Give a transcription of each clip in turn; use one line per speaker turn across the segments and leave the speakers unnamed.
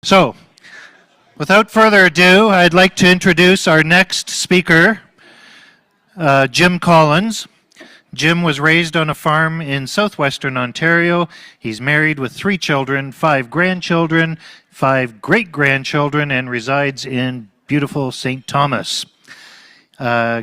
So, without further ado, I'd like to introduce our next speaker, Jim Collins. Jim was raised on a farm in southwestern Ontario. He's married with 3 children, 5 grandchildren, 5 great-grandchildren, and resides in beautiful St. Thomas.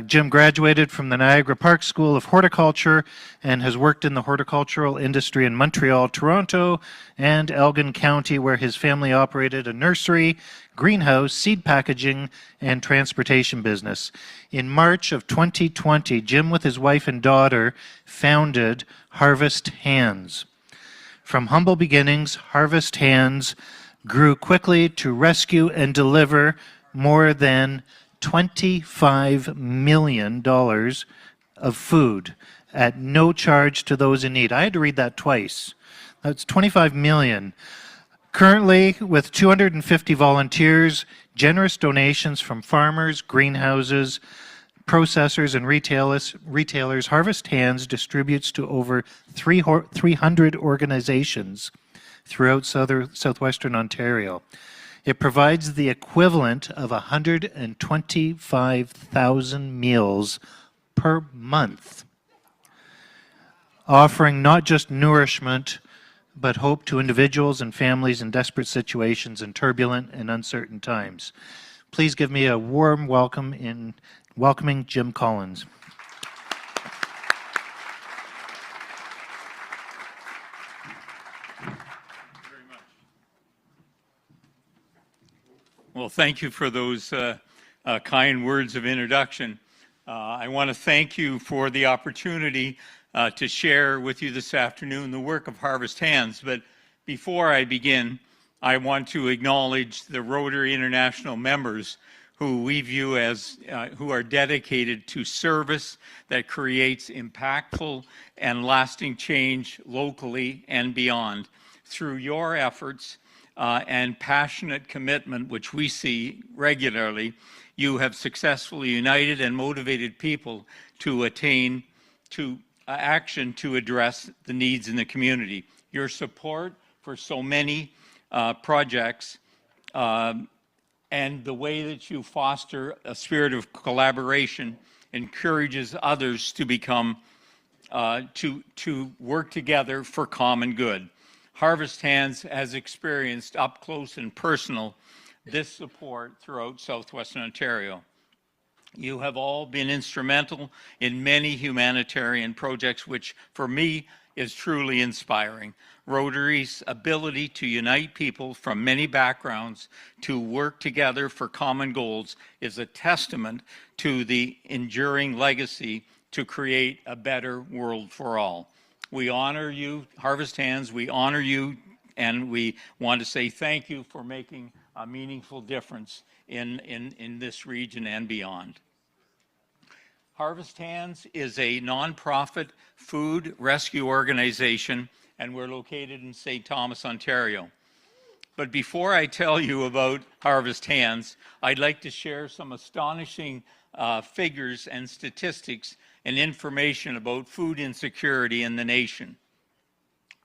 Jim graduated from the Niagara Park School of Horticulture and has worked in the horticultural industry in Montreal, Toronto, and Elgin County, where his family operated a nursery, greenhouse, seed packaging, and transportation business. In March of 2020, Jim, with his wife and daughter, founded Harvest Hands. From humble beginnings, Harvest Hands grew quickly to rescue and deliver more than $25 million of food at no charge to those in need. I had to read that twice. That's $25 million. Currently, with 250 volunteers, generous donations from farmers, greenhouses, processors, and retailers, Harvest Hands distributes to over 300 organizations throughout southwestern Ontario. It provides the equivalent of 125,000 meals per month, offering not just nourishment, but hope to individuals and families in desperate situations in turbulent and uncertain times. Please give me a warm welcome in welcoming Jim Collins.
Well, thank you for those kind words of introduction. I want to thank you for the opportunity to share with you this afternoon the work of Harvest Hands. But before I begin, I want to acknowledge the Rotary International members who we view as who are dedicated to service that creates impactful and lasting change locally and beyond. Through your efforts, and passionate commitment, which we see regularly, you have successfully united and motivated people to attain to action to address the needs in the community. Your support for so many projects and the way that you foster a spirit of collaboration encourages others to become to work together for common good. Harvest Hands has experienced up close and personal this support throughout southwestern Ontario. You have all been instrumental in many humanitarian projects, which for me is truly inspiring. Rotary's ability to unite people from many backgrounds to work together for common goals is a testament to the enduring legacy to create a better world for all. We honor you, Harvest Hands, we honor you, and we want to say thank you for making a meaningful difference in this region and beyond. Harvest Hands is a nonprofit food rescue organization, and we're located in St. Thomas, Ontario. But before I tell you about Harvest Hands, I'd like to share some astonishing figures and statistics and information about food insecurity in the nation.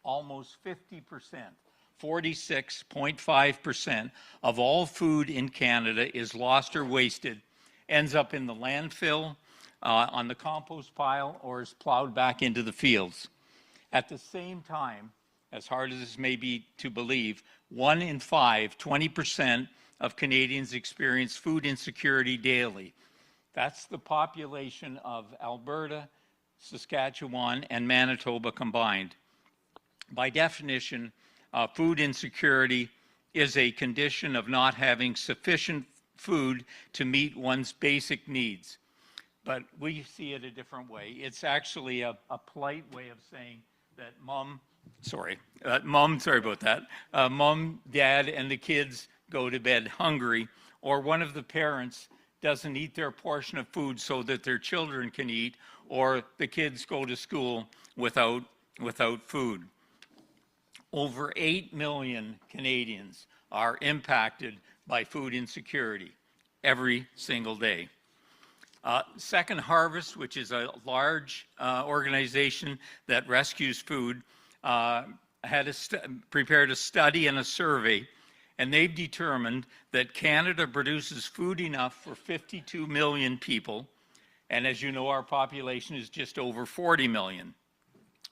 Almost 50%, 46.5% of all food in Canada is lost or wasted, ends up in the landfill, on the compost pile, or is plowed back into the fields. At the same time, as hard as this may be to believe, 1 in 5, 20% of Canadians experience food insecurity daily. That's the population of Alberta, Saskatchewan, and Manitoba combined. By definition, food insecurity is a condition of not having sufficient food to meet one's basic needs. But we see it a different way. It's actually a polite way of saying that mom, dad, and the kids go to bed hungry, or one of the parents doesn't eat their portion of food so that their children can eat, or the kids go to school without food. Over 8 million Canadians are impacted by food insecurity every single day. Second Harvest, which is a large organization that rescues food, prepared a study and a survey And they've determined that Canada produces food enough for 52 million people. And as you know, our population is just over 40 million.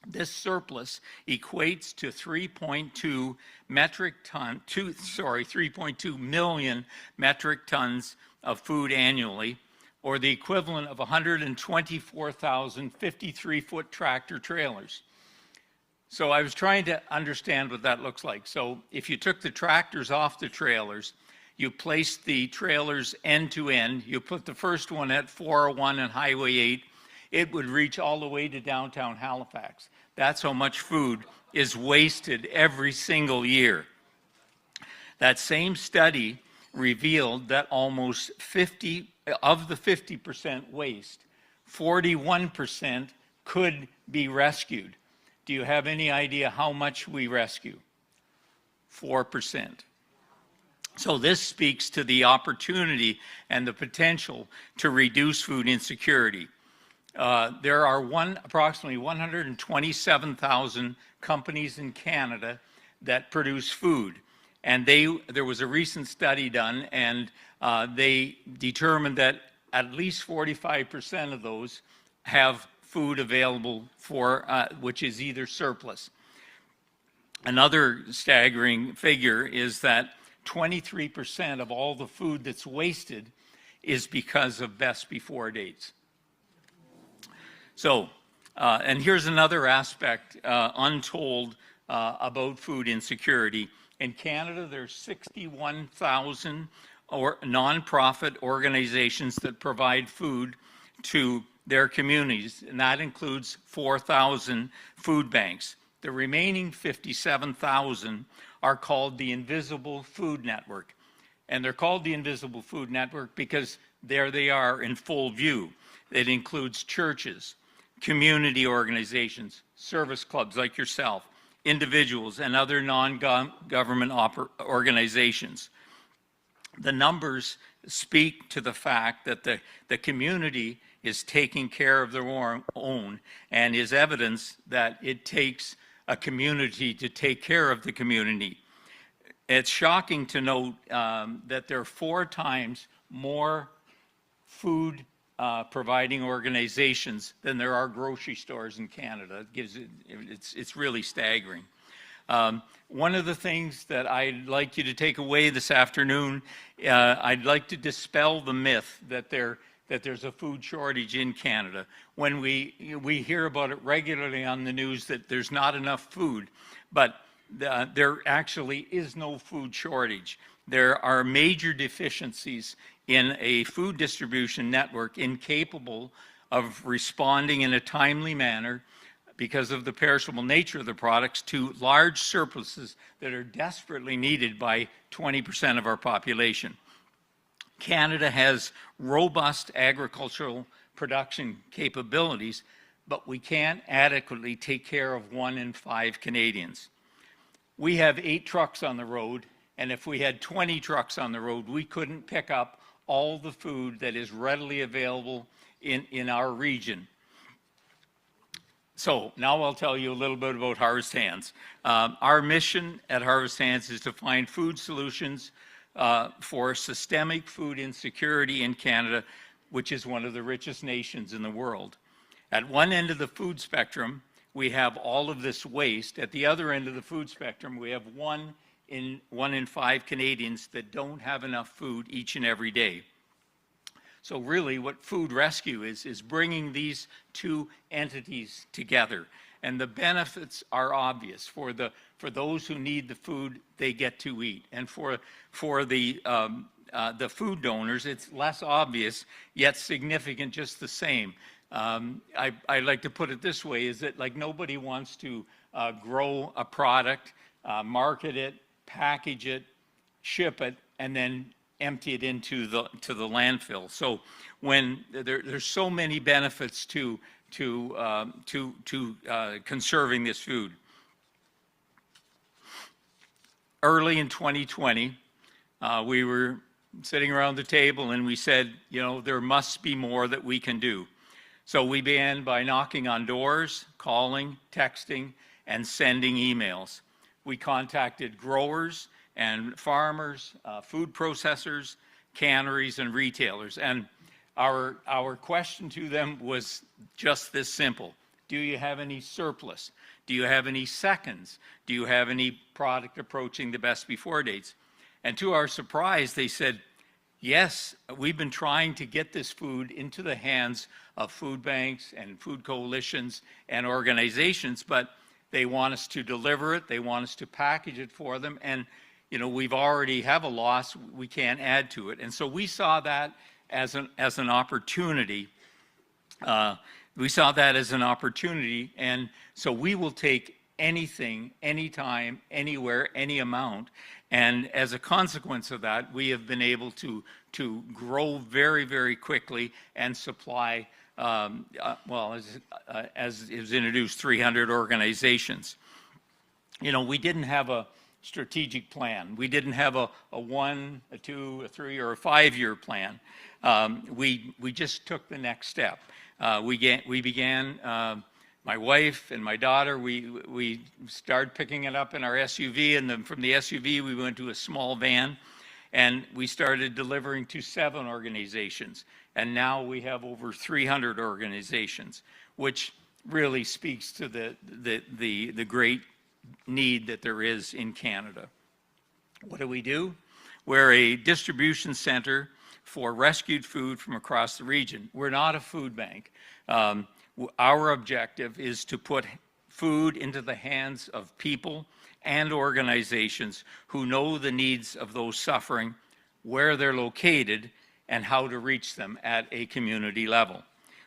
This surplus equates to 3.2 million metric tons of food annually, or the equivalent of 124,000 53-foot tractor trailers. So I was trying to understand what that looks like. So if you took the tractors off the trailers, you placed the trailers end to end, you put the first one at 401 and Highway 8, it would reach all the way to downtown Halifax. That's how much food is wasted every single year. That same study revealed that almost 50 of the 50% waste, 41% could be rescued. Do you have any idea how much we rescue? 4%. So this speaks to the opportunity and the potential to reduce food insecurity. There are approximately 127,000 companies in Canada that produce food. And there was a recent study done, and they determined that at least 45% of those have food available for, which is either surplus. Another staggering figure is that 23% of all the food that's wasted is because of best before dates. So, and here's another aspect untold about food insecurity. In Canada, there's 61,000 nonprofit organizations that provide food to their communities, and that includes 4,000 food banks. The remaining 57,000 are called the Invisible Food Network. And they're called the Invisible Food Network because there they are in full view. It includes churches, community organizations, service clubs like yourself, individuals, and other non-government organizations. The numbers speak to the fact that the community is taking care of their own, and is evidence that it takes a community to take care of the community. It's shocking to note that there are 4 times more food providing organizations than there are grocery stores in Canada. It's really staggering. One of the things that I'd like you to take away this afternoon, I'd like to dispel the myth that there's a food shortage in Canada. When we hear about it regularly on the news that there's not enough food, but there actually is no food shortage. There are major deficiencies in a food distribution network incapable of responding in a timely manner because of the perishable nature of the products to large surpluses that are desperately needed by 20% of our population. Canada has robust agricultural production capabilities, but we can't adequately take care of 1 in 5 Canadians. We have 8 trucks on the road, and if we had 20 trucks on the road, we couldn't pick up all the food that is readily available in our region. So now I'll tell you a little bit about Harvest Hands. Our mission at Harvest Hands is to find food solutions for systemic food insecurity in Canada, which is one of the richest nations in the world. At one end of the food spectrum, we have all of this waste. At the other end of the food spectrum, we have 1 in 5 Canadians that don't have enough food each and every day. So really what Food Rescue is bringing these 2 entities together. And the benefits are obvious for those who need the food they get to eat. And for the food donors, it's less obvious, yet significant just the same. I like to put it this way, is that like nobody wants to grow a product, market it, package it, ship it, and then empty it into the landfill. So when there's so many benefits to conserving this food. Early in 2020, we were sitting around the table and we said, you know, there must be more that we can do. So we began by knocking on doors, calling, texting, and sending emails. We contacted growers, and farmers, food processors, canneries, and retailers. And our question to them was just this simple. Do you have any surplus? Do you have any seconds? Do you have any product approaching the best before dates? And to our surprise, they said, yes, we've been trying to get this food into the hands of food banks and food coalitions and organizations, but they want us to deliver it, they want us to package it for them, and we've already have a loss, we can't add to it. And so we saw that as an opportunity. We saw that as an opportunity, and so we will take anything, anytime, anywhere, any amount. And as a consequence of that, we have been able to grow very, very quickly and supply, as it was introduced, 300 organizations. We didn't have a strategic plan. We didn't have a 1, a 2, a 3, or a 5-year plan. We just took the next step. We began, my wife and my daughter, we started picking it up in our SUV, and then from the SUV we went to a small van, and we started delivering to 7 organizations. And now we have over 300 organizations, which really speaks to the great need that there is in Canada. What do? We're a distribution center for rescued food from across the region. We're not a food bank. Our objective is to put food into the hands of people and organizations who know the needs of those suffering, where they're located, and how to reach them at a community level.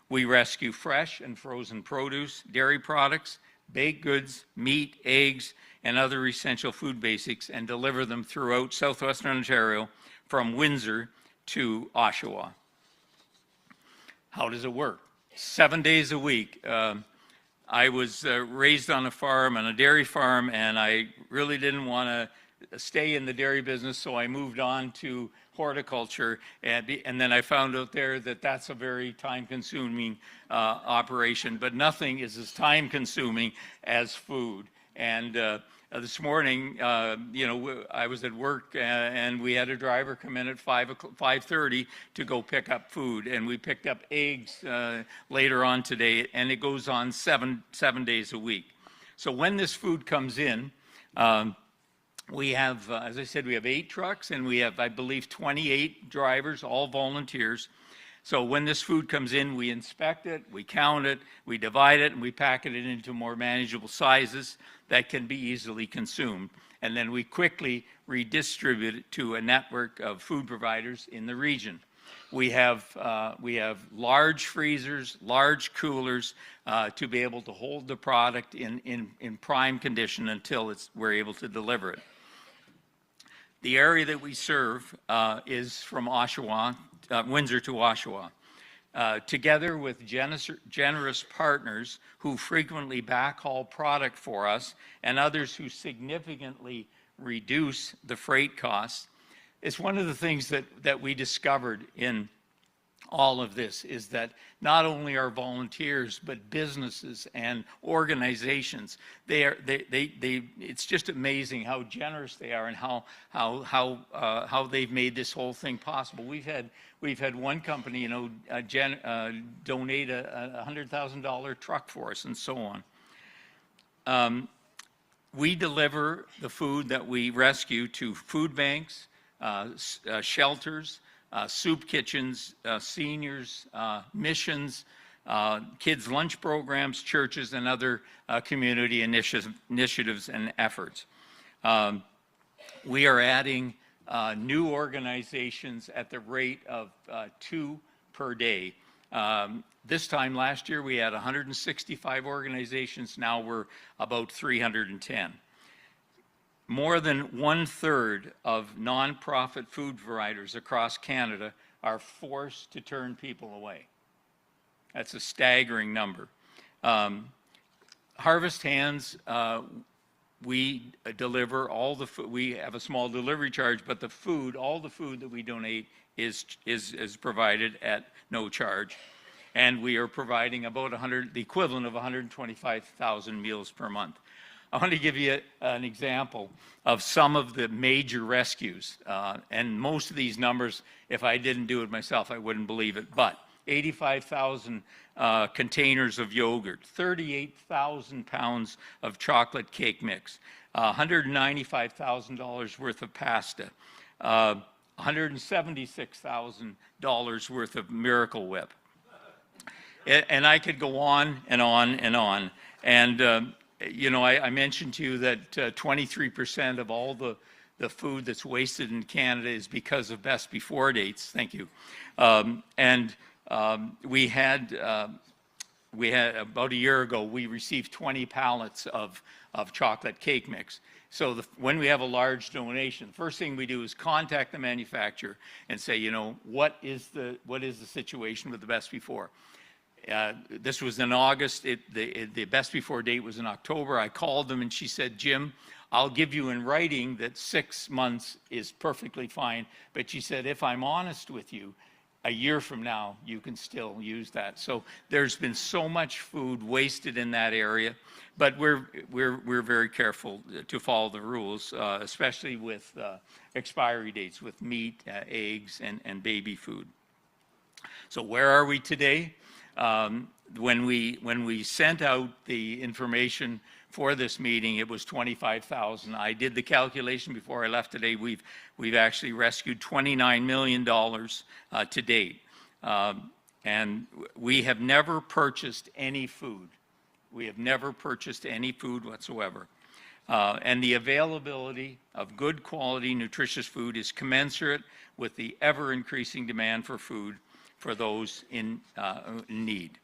We rescue fresh and frozen produce, dairy products, baked goods, meat, eggs, and other essential food basics, and deliver them throughout southwestern Ontario from Windsor to Oshawa. How does it work? 7 days a week. I was raised on a farm, on a dairy farm, and I really didn't want to stay in the dairy business, so I moved on to horticulture, and then I found out there that that's a very time-consuming operation, but nothing is as time-consuming as food. And this morning, I was at work, and we had a driver come in at 5:30 to go pick up food, and we picked up eggs later on today, and it goes on seven days a week. So when this food comes in, we have, as I said, we have 8 trucks, and we have, I believe, 28 drivers, all volunteers. So when this food comes in, we inspect it, we count it, we divide it, and we pack it into more manageable sizes that can be easily consumed. And then we quickly redistribute it to a network of food providers in the region. We have large freezers, large coolers to be able to hold the product in prime condition until we're able to deliver it. The area that we serve is from Oshawa, Windsor to Oshawa. Together with generous partners who frequently backhaul product for us and others who significantly reduce the freight costs. It's one of the things that we discovered in all of this is that not only are volunteers, but businesses and organizations, it's just amazing how generous they are and how they've made this whole thing possible. We've had one company, donate a $100,000 truck for us and so on. We deliver the food that we rescue to food banks, shelters, soup kitchens, seniors, missions, kids' lunch programs, churches, and other community initiatives and efforts. We are adding new organizations at the rate of 2 per day. This time last year, we had 165 organizations. Now we're about 310. More than 1/3 of nonprofit food providers across Canada are forced to turn people away. That's a staggering number. Harvest Hands, we deliver all the food. We have a small delivery charge, but all the food that we donate is provided at no charge. And we are providing about the equivalent of 125,000 meals per month. I want to give you an example of some of the major rescues. And most of these numbers, if I didn't do it myself, I wouldn't believe it. But 85,000 containers of yogurt, 38,000 pounds of chocolate cake mix, $195,000 worth of pasta, $176,000 worth of Miracle Whip. And I could go on and on and on. And, you know, I mentioned to you that 23% of all the food that's wasted in Canada is because of best before dates. Thank you. We had about a year ago, we received 20 pallets of chocolate cake mix. So when we have a large donation, the first thing we do is contact the manufacturer and say, you know, what is the situation with the best before? This was in August. The best before date was in October. I called them and she said, Jim, I'll give you in writing that 6 months is perfectly fine. But she said, if I'm honest with you, a year from now, you can still use that. So there's been so much food wasted in that area, but we're very careful to follow the rules, especially with expiry dates, with meat, eggs, and baby food. So where are we today? When we sent out the information for this meeting, it was 25,000. I did the calculation before I left today. We've actually rescued $29 million to date. And we have never purchased any food. We have never purchased any food whatsoever. And the availability of good quality, nutritious food is commensurate with the ever-increasing demand for food for those in need.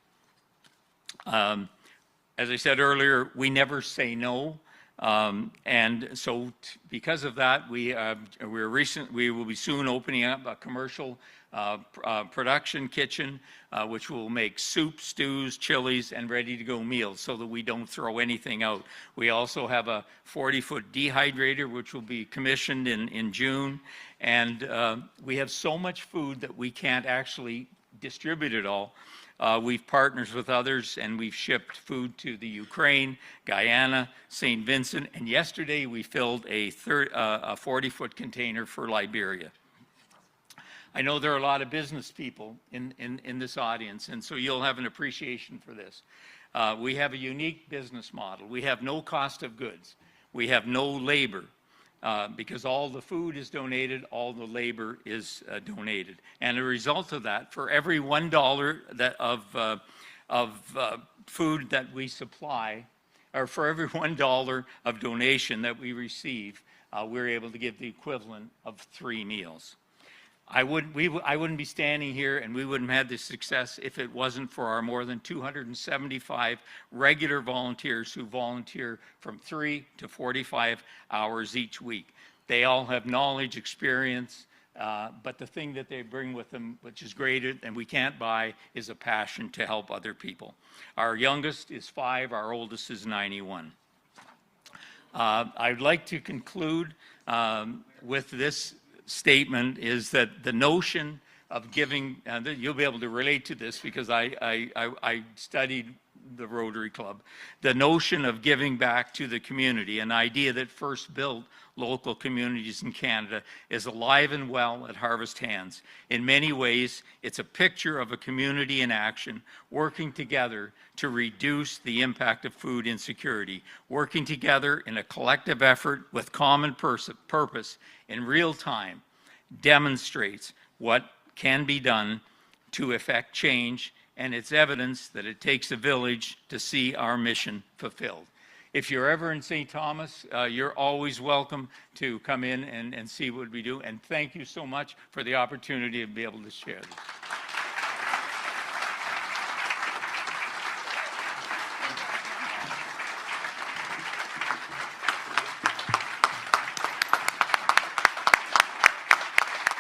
As I said earlier, we never say no. And so because of that, we will be soon opening up a commercial production kitchen, which will make soup, stews, chilies, and ready-to-go meals so that we don't throw anything out. We also have a 40-foot dehydrator, which will be commissioned in June. And we have so much food that we can't actually distribute it all. We've partnered with others, and we've shipped food to the Ukraine, Guyana, St. Vincent, and yesterday we filled a 40-foot container for Liberia. I know there are a lot of business people in this audience, and so you'll have an appreciation for this. We have a unique business model. We have no cost of goods. We have no labor. Because all the food is donated, all the labor is donated. And a result of that, for every $1 of food that we supply, or for every $1 of donation that we receive, we're able to give the equivalent of 3 meals. I wouldn't be standing here and we wouldn't have had this success if it wasn't for our more than 275 regular volunteers who volunteer from 3 to 45 hours each week. They all have knowledge, experience, but the thing that they bring with them, which is greater than we can't buy, is a passion to help other people. Our youngest is 5, our oldest is 91. I'd like to conclude with this statement, is that the notion of giving, you'll be able to relate to this because I studied the Rotary Club, the notion of giving back to the community, an idea that first built local communities in Canada, is alive and well at Harvest Hands. In many ways, it's a picture of a community in action, working together to reduce the impact of food insecurity, working together in a collective effort with common purpose in real time, demonstrates what can be done to effect change, and it's evidence that it takes a village to see our mission fulfilled. If you're ever in St. Thomas, you're always welcome to come in and see what we do, and thank you so much for the opportunity to be able to share this.